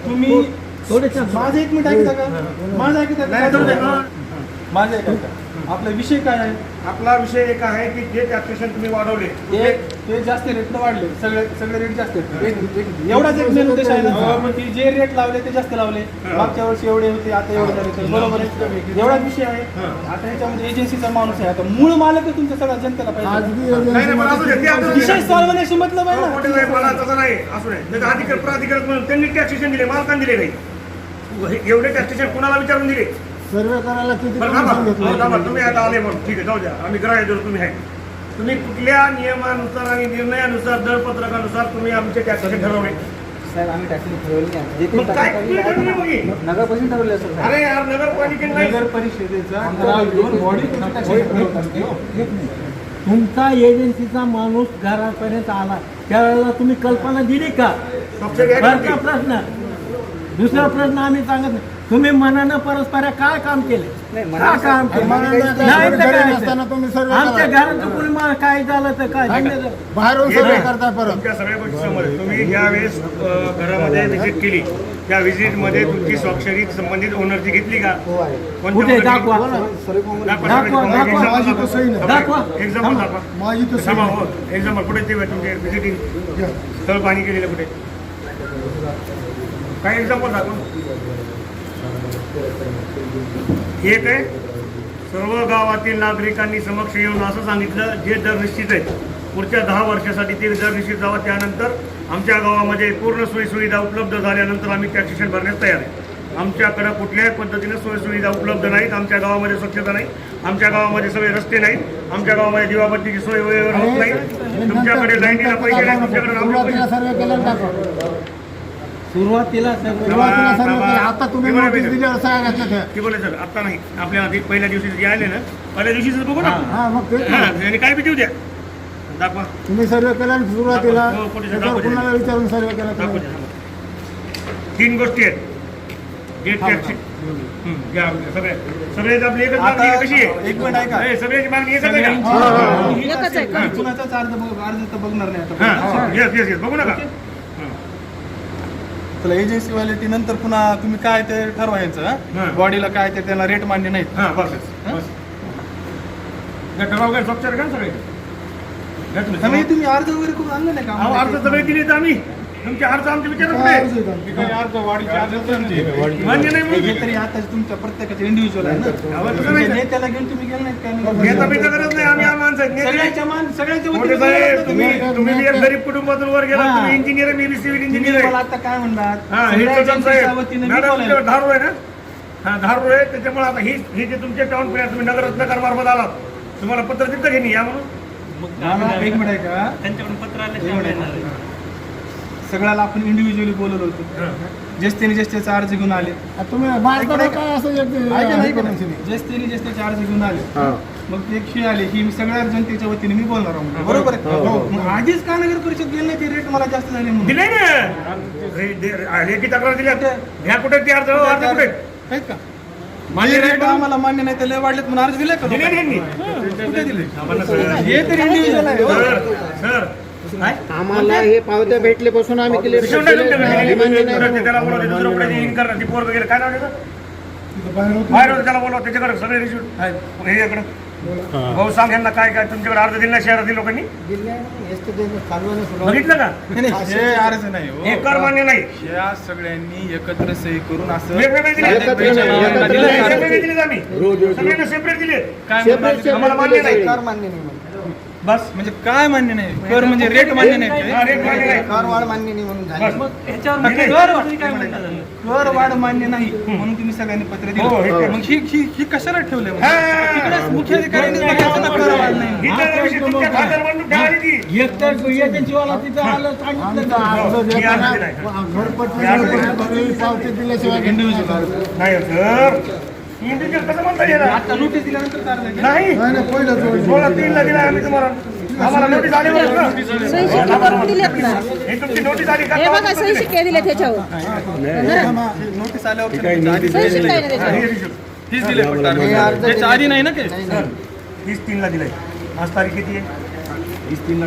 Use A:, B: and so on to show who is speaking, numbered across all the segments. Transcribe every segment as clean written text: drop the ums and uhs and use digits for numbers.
A: तुम्ही माझं एक मिनिट ऐकता का? माझं ऐकता माझं ऐकता आपला विषय काय आहे?
B: आपला विषय एक आहे की जे टॅक्सेशन तुम्ही वाढवले
A: ते जास्त रेट वाढले, सगळे रेट जास्त आहेत. एवढाच एक मेन उद्देश आहे ना की जे रेट लावले ते जास्त लावले. मागच्या वर्षी एवढे होते, आता एवढे झाले, तर बरोबर आहे. एवढाच विषय आहे. आता ह्याच्यामध्ये एजन्सीचा माणूस आहे, आता मूळ मालक तुमच्या सगळ्या जनतेला पाहिजे. विषय सॉल्व्ह होण्याशी मतलब आहे ना.
B: मला तसं नाही असू नये. अधिकार प्राधिकार म्हणून त्यांनी टॅक्सेशन दिले, मालकांनी दिले नाही. एवढे टॅक्सेशन कुणाला विचारून दिले?
C: सर्वे करायला किती
B: तुम्ही आता आले म्हणून ठीक आहे, जाऊ द्या, आम्ही ग्राह्य धरू. तुम्ही आहे, तुम्ही कुठल्या नियमानुसार आणि निर्णयानुसार दरपत्रकानुसार तुम्ही आमचे टॅक्सेशन ठरवले?
A: साहेब आम्ही टॅक्सी ठरवली
B: मग काय तुम्ही
A: नगरपालिकेने ठरवले सर.
B: अरे यार, नगरपालिकेने नाही.
A: नगर परिषदेचा बॉडी
C: तुमचा एजन्सीचा माणूस घरापर्यंत आला त्यावेळेला तुम्ही कल्पना दिली का? पहिला प्रश्न. दुसरा प्रश्न आम्ही सांगत नाही, तुम्ही मनानं परस्पर काय काम केले? काय काम केलं? आमच्या घराचं कोणी काय झालं तर काय बाहेरून सगळे करता परत.
B: तुमच्या सगळ्या गोष्टी समोर तुम्ही ज्या वेळेस घरामध्ये व्हिजिट केली त्या व्हिजिट मध्ये तुमची स्वाक्षरी संबंधित ओनरची घेतली का?
C: कुठे दाखवा.
B: एक्झाम्पल कुठे ते तुमचे व्हिजिटिंग स्थळ पाणी केलेलं कुठे? काय एक्झाम्पल दाखवा. एक आहे, सर्व गावातील नागरिकांनी समक्ष येऊन असं सांगितलं जे दर निश्चित आहेत पुढच्या 10 वर्षासाठी ते दर निश्चित जावा. त्यानंतर आमच्या गावामध्ये पूर्ण सोयीसुविधा उपलब्ध झाल्यानंतर आम्ही टॅक्सेशन भरण्यास तयार आहे. आमच्याकडं कुठल्याही पद्धतीने सोयीसुविधा उपलब्ध नाहीत. आमच्या गावामध्ये स्वच्छता नाही, आमच्या गावामध्ये सगळे रस्ते नाहीत, आमच्या गावामध्ये दिवाबत्तीची सोय वेळेवर होत नाही, तुमच्याकडे लाईनीला पैसे नाही, तुमच्याकडे
C: सुरुवातीला आता तुम्ही नोटीस दिली असं आहे
B: की बोले सर आता नाही, आपल्या आधी पहिल्या दिवशी जे आले ना, पहिल्या दिवशीच बघू ना. आणि काय बी देऊ द्या, दाखवा.
C: तुम्ही सर्वे केला सुरुवातीला कुणाला विचारून सर्वे केला?
B: 3 गोष्टी आहेत. जे टॅक्सी सगळे आपली एकच मागणी कशी आहे?
A: एक मिनिट ऐका,
B: सगळ्याची मागणी एकच आहे.
A: कुणाचाच अर्ज तर बघणार नाही आता.
B: येस बघू नका.
A: तुला एजन्सीवाले ती नंतर पुन्हा तुम्ही काय ते ठरवायचं. बॉडीला काय ते त्याला रेट मान्य नाहीत.
B: स्वाक्षर का सगळे
A: तुम्ही अर्ज वगैरे करून आणलं नाही का?
B: अर्ज सगळे दिले आम्ही. तुमचे अर्ज आमचे विचार मान्य नाही म्हणून
A: तरी आता तुमच्या प्रत्येकाचे इंडिव्हिज्युअल आहे ना. नेत्याला घेऊन तुम्ही गेलं नाहीत
B: नेता बिता करत नाही. आम्ही सगळ्यांच्या तुम्ही एक गरीब कुटुंबातून वर गेला. तुम्ही इंजिनियर, मी बी सिव्हिल इंजिनियर आहे.
A: मला आता काय म्हणणार,
B: धारू आहे ना. हा धारू आहे. त्याच्यामुळे आता ही जे तुमचे टाउन प्लॅन तुम्ही नगररत्न कारभार आलात, तुम्हाला पत्र दिलं घेणे या म्हणून.
A: एक मिनिट आहे का,
B: त्यांच्याकडून पत्र आले.
A: सगळ्याला आपण इंडिव्हिज्युअली बोलवलं होतं. जेस्तेचे अर्ज घेऊन आले.
C: तुम्ही
A: जेस्तेचे अर्ज घेऊन आले. मग एक शिळ आली की सगळ्या जनतेच्या वतीने मी बोलणार आहोत. बरोबर आहे. मग आधीच का नगर परिषद गेले नाही, ते रेट मला जास्त झाले म्हणून
B: दिले ना. लेखी तक्रार दिल्या ह्या कुठे ते अर्ज कुठे
A: आहेत का? माझे रेट आम्हाला मान्य नाही, तर लय वाढलेत म्हणून अर्ज दिले का? कुठे दिले? हे तर इंडिव्हिज्युअल आहे सर.
C: आम्हाला हे पावत्या भेटल्यापासून आम्ही केले.
B: पोर वगैरे काय नाव बाहेर त्याला बोलवा, त्याच्याकडे सगळे रिसिव्ह आहेत. भाऊ सांग यांना काय काय तुमच्याकडे अर्ज दिला शहरातील लोकांनी बघितलं का?
A: हे अर्ज नाही,
B: हे कर मान्य नाही.
A: या सगळ्यांनी एकत्र सही करून असं
B: वेगवेगळे दिले आम्ही, सगळ्यांना सेपरेट दिले.
A: काय
B: आम्हाला मान्य नाही.
A: कर मान्य नाही बस. म्हणजे काय मान्य नाही? कर म्हणजे रेट मान्य नाही,
B: रेट मान्य नाही,
A: कर वाढ मान्य नाही म्हणून झालं. कर वाढ मान्य नाही म्हणून तुम्ही सगळ्यांनी पत्र दिलं. मग ही कशाला ठेवले? मुख्याधिकाऱ्यांनी बघायचं ना, कर वाढ नाही. कसं म्हणता येणार? आता नोटीस दिल्यानंतर नाही, 16/3 दिला आम्ही तुम्हाला. आम्हाला नोटीस आली
D: सही शिक्के करून दिलेत ना.
B: हे तुमची नोटीस आली का?
D: हे बघा सही शिक्के दिले त्याच्यावर.
A: नोटीस आल्यावर
D: सही शिक्का आहे ना त्याच्यावर.
A: 30 दिले फक्त. त्याच्या आधी नाही ना ते.
B: 30/3 दिलाय. आज तारीख किती आहे?
A: 30/3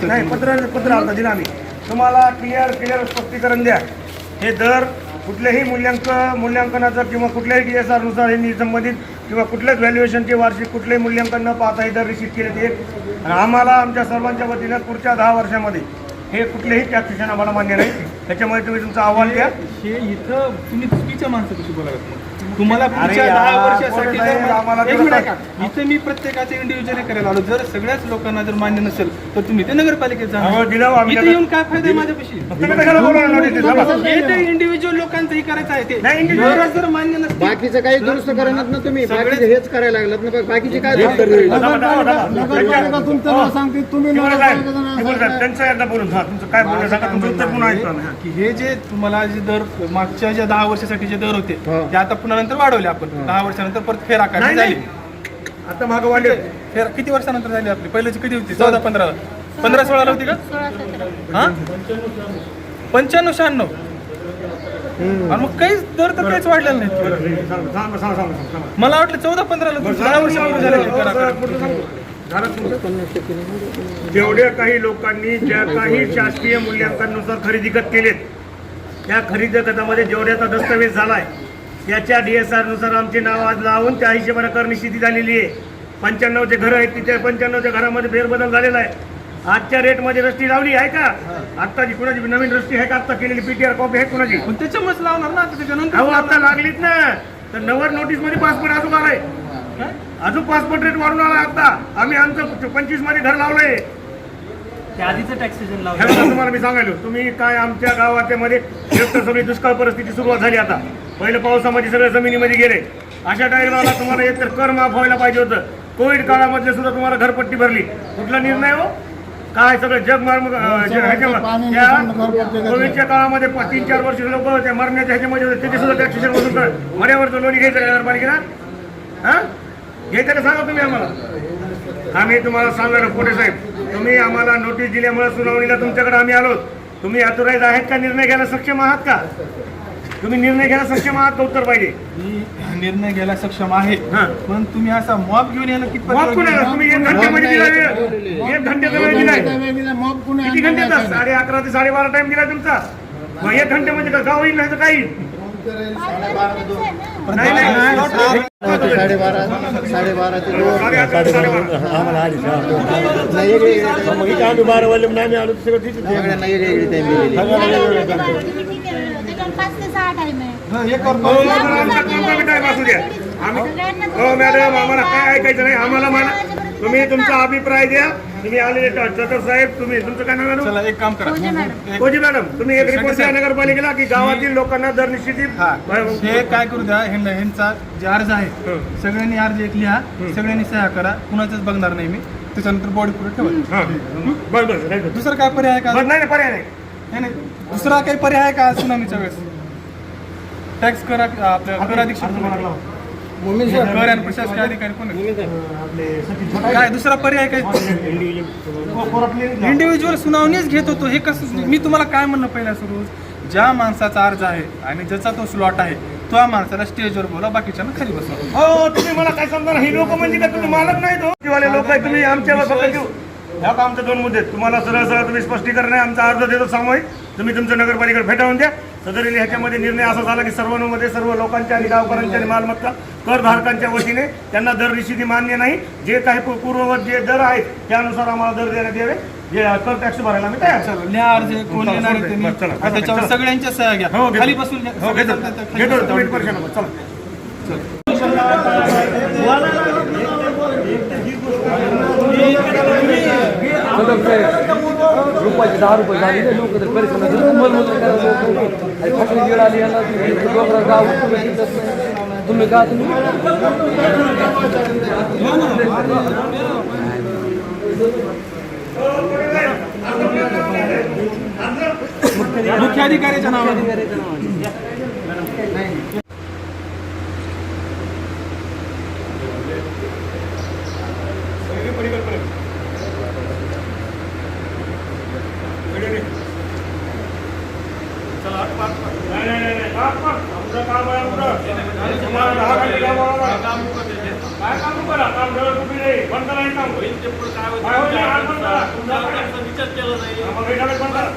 B: नाही, पत्र आता दिला आम्ही. तुम्हाला क्लिअर स्पष्टीकरण द्या. हे दर कुठल्याही मूल्यांकनाचं किंवा कुठल्याही DSR नुसार हे संबंधित किंवा कुठल्याच व्हॅल्युएशनचे वार्षिक कुठलेही मूल्यांकन न पाहता हे दर निश्चित केले ते. आणि आम्हाला आमच्या सर्वांच्या वतीनं पुढच्या 10 वर्षामध्ये हे कुठलेही टॅक्सेशन आम्हाला मान्य नाही. त्याच्यामुळे तुम्ही तुमचा अहवाल द्या.
A: हे इथं तुम्ही चुकीच्या माणसापाशी बोलायला तुम्हाला पुढच्या
B: अरे
A: 10
B: यार,
A: वर्षासाठी
B: पोरं साहेब, आम्हाला
A: एक मिनिट
B: करतात.
A: ऐका. इथं मी प्रत्येकाचे इंडिव्हिज्युअली करायला आलो. जर सगळ्याच लोकांना जर मान्य नसेल तर तुम्ही ते नगरपालिकेत जा.
B: अहो, दिलं आम्ही
A: इथे
B: त्याला.
A: येऊन काय फायदा आहे माझ्यापाशी?
B: तुम्ही कशाला बोलवलं नव्हते ते? थांबा.
A: हे ते इंडिव्हिज्युअल लोकांचंही करायचं आहे ते.
B: नाही, individual.
A: जर जर मान्य नसतील
E: बाकीचं काही दुरुस्त करणार ना तुम्ही बाकीचे हेच करायला लागलात ना बाकीचे काय
C: नगरपालिका तुमचं नाव सांगते, तुम्ही नगरपालिका
B: त्यांचं एकदा बोलून तुमचं काय बोलणं सांगा. तुमचं उत्तर पुन्हा ऐकतो आम्ही.
A: की हे जे तुम्हाला जे दर मागच्या ज्या 10 वर्षासाठी जे दर होते ते आता पुन्हा नंतर वाढवले आपण. 10 वर्षानंतर परत फेर आकारणी
B: नाही,
A: झाली.
B: आता मागं वाढले.
A: फेर किती वर्षानंतर झाली आपली? पहिल्याची किती होती? 14-15 15-16 होती का? हा 95-96. आणि मग काहीच दर तर काहीच वाढलेलं नाही.
B: सांगा.
A: मला वाटलं 14-15 ला 10 वर्षापूर्वी झाले ते फेर आकारणी.
B: जेवढ्या काही लोकांनी ज्या काही शासकीय मूल्यांकनानुसार खरेदी खत केलेत त्या खरेदी खतामध्ये जेवढ्याचा दस्तऐवज झालाय त्याच्या DSR नुसार आमचे नाव आज लावून त्या हिशोबाने कर निश्चिती झालेली आहे. 95चे घरं आहेत तिथे 95च्या घरामध्ये फेरबदल झालेला आहे. आजच्या रेटमध्ये रस्ती लावली आहे का? आत्ताची कुणाची नवीन रस्ती आहे का? आत्ता केलेली PTR कॉपी आहे कुणाची?
A: पण त्याच्यामुळेच लावणार ना आता त्याच्यानंतर.
B: अहो आता लागलीच ना. तर नवर नोटीस मध्ये पासपोर्ट अजून आलाय. अजून पासपोर्ट रेट वाढून आला. आता आम्ही आमचं 25 मध्ये घर लावलंय. तुम्हाला मी सांगायलो तुम्ही काय आमच्या गावामध्ये एक तर सगळी दुष्काळ परिस्थिती सुरुवात झाली. आता पहिलं पावसामध्ये सगळं जमिनीमध्ये गेले. अशा टाईमला तुम्हाला एक तर कर माफ व्हायला पाहिजे होतं. कोविड काळामध्ये सुद्धा तुम्हाला घरपट्टी भरली. कुठला निर्णय हो? काय सगळं जग कोविडच्या काळामध्ये 3-4 वर्ष लोक त्या मरण्याच्या ह्याच्यामध्ये होते त्याचे सुद्धा टॅक्सेशन वसूल कर. मर्यावरचं लोणी घ्यायचं नगरपालिकेला. हा घ्यायचं का सांगा तुम्ही आम्हाला. आम्ही तुम्हाला सांगायला पोटे साहेब तुम्ही आम्हाला नोटीस दिल्यामुळे सुनावणीला तुमच्याकडे आम्ही आलो. तुम्ही अथोराईज आहेत का? निर्णय घ्यायला सक्षम आहात का? तुम्ही निर्णय घ्यायला सक्षम आहात का? उत्तर पाहिजे.
A: मी निर्णय घ्यायला सक्षम आहे.
B: हा.
A: पण तुम्ही असा मॉब घेऊन यायला किती
B: मॉब कुणाला? तुम्ही 1 घंट्यामध्ये दिला वेळ. 1 घंट्याचा वेळ दिलाय. किती घंट्याचा? 11:30 ते 12:30 टाइम दिलाय तुमचा. मग 1 घंट्यामध्ये का गाव येईल नाही तर काही नाही नाही
E: 12:30 ते 2
B: आम्ही 12 वाजले म्हणून आम्ही आलो सगळं तिथे
E: सगळ्यांना वेगळी टाइम दिलेली
B: हो मॅडम आम्हाला काय ऐकायचं नाही. आम्हाला तुम्ही तुमचा अभिप्राय द्या. तुम्ही आलेले चतर साहेब तुम्ही तुमचं काय नाव?
A: चला एक काम करा.
B: कोजी मॅडम तुम्ही एक रिपोर्ट द्या नगरपालिकेला की गावातील लोकांना दर निश्चिती
A: हे काय करू द्या. ह्यांचा जे अर्ज आहे सगळ्यांनी अर्ज एक लिहा. सगळ्यांनी सह्या करा. कुणाचंच बघणार नाही मी. त्याच्यानंतर बॉडी पुढे ठेवा.
B: बरोबर
A: दुसरा काय पर्याय आहे का?
B: नाही पर्याय नाही.
A: नाही दुसरा काही पर्याय आहे का सुनावणीच्या वेळेस? टॅक्स करा आपल्या कर अधीक्षक कर आणि प्रशासकीय अधिकारी कोण आहे? काय दुसरा पर्याय काय? इंडिव्हिज्युअल सुनावणीच घेत होतो. हे कसं? मी तुम्हाला काय म्हणणं पहिला सुरू ज्या माणसाचा अर्ज आहे आणि ज्याचा तो स्लॉट आहे त्या माणसाला स्टेजवर बोला. बाकीच्यांना खाली बसवा.
B: हो तुम्ही मला काय समजा ही लोक म्हणजे का तुम्ही मालक नाही तो वाले लोक आहे. तुम्ही आमच्यावर फक्त घेऊ ह्या आमचे 2 मुद्दे तुम्हाला सरळ तुम्ही स्पष्टीकरण आहे. आमचा अर्ज देतो सामूहिक. तुम्ही तुमच्या नगरपालिकेला भेटावून द्या. सदरील ह्याच्यामध्ये निर्णय असा झाला की सर्वांमध्ये सर्व लोकांच्या आणि गावकऱ्यांच्या आणि मालमत्ता करधारकांच्या वतीने त्यांना दर निश्चिती मान्य नाही. जे काही पूर्ववत जे दर आहेत त्यानुसार आम्हाला दर देण्यात यावे. जे कर टॅक्स भरायला आम्ही तयार.
A: चला लिहा अर्ज. कोण येणार आहे त्यांनी त्याच्यावर सगळ्यांच्या सह्या घ्या.
B: हो, घेतो.
A: खाली बसून घ्या.
B: हो, घेतो. तुम्ही परेशान नका.
F: रुपयाचे 10 रुपये झाले लोक तर परेशान तुम्ही का
A: मुख्य अधिकाऱ्याच्या नावाने
B: आमचं काम आहे तुम्हाला 10 घंटे काम काय काम करा. काम जवळ तुम्ही नाही बंद नाही काम. काय होईल? बंद करा.